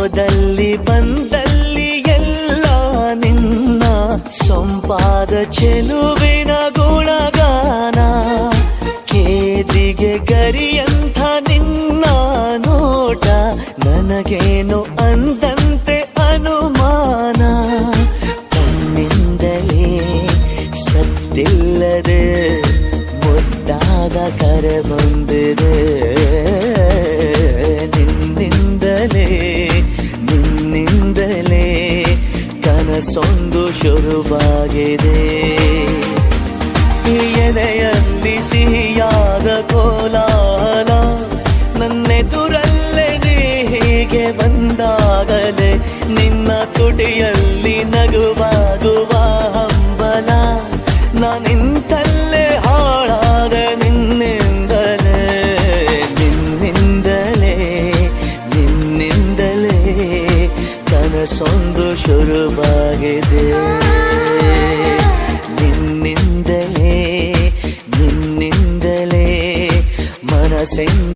ಹೋದಲ್ಲಿ ಬಂದಲ್ಲಿ ಎಲ್ಲ ನಿನ್ನ ಸೊಂಪಾದ ಚೆಲುವಿನ ಗುಣಗಾನ. ಕೇದಿಗೆ ಗರಿಯಂಥ ನಿನ್ನ ನೋಟ ನನಗೇನು ಅಂದಂತೆ ಅನುಮಾನ. ತನ್ನಿಂದಲೇ ಸತ್ತಿಲ್ಲದೆ ಮುದ್ದಾದ ಕರೆ ಬಂದಿದೆ. ನಿನ್ನಿಂದಲೇ ಕನಸೊಂದು ಶುರುವಾಗಿದೆ. ಎದೆಯಲ್ಲಿ ಸಿಹಿಯಾದ ಕೋಲಾಹಲ ನನ್ನೆದುರಲ್ಲೇ ನೀ ಹೀಗೆ ಬಂದಾಗಲೇ ನಿನ್ನ ತುಟಿಯಲ್ಲಿ ನಗುವಾಗುವ ಹಂಬಲ. ನಾನಿಂತಲ್ಲೇ ಹಾಳಾದ ನಿನ್ನಿಂದಲೇ ಕನಸೊಂದು ಶುರುವಾಗಿದೆ. ನಿನ್ನಿಂದಲೇ ಮನಸ್ಸಿಂದ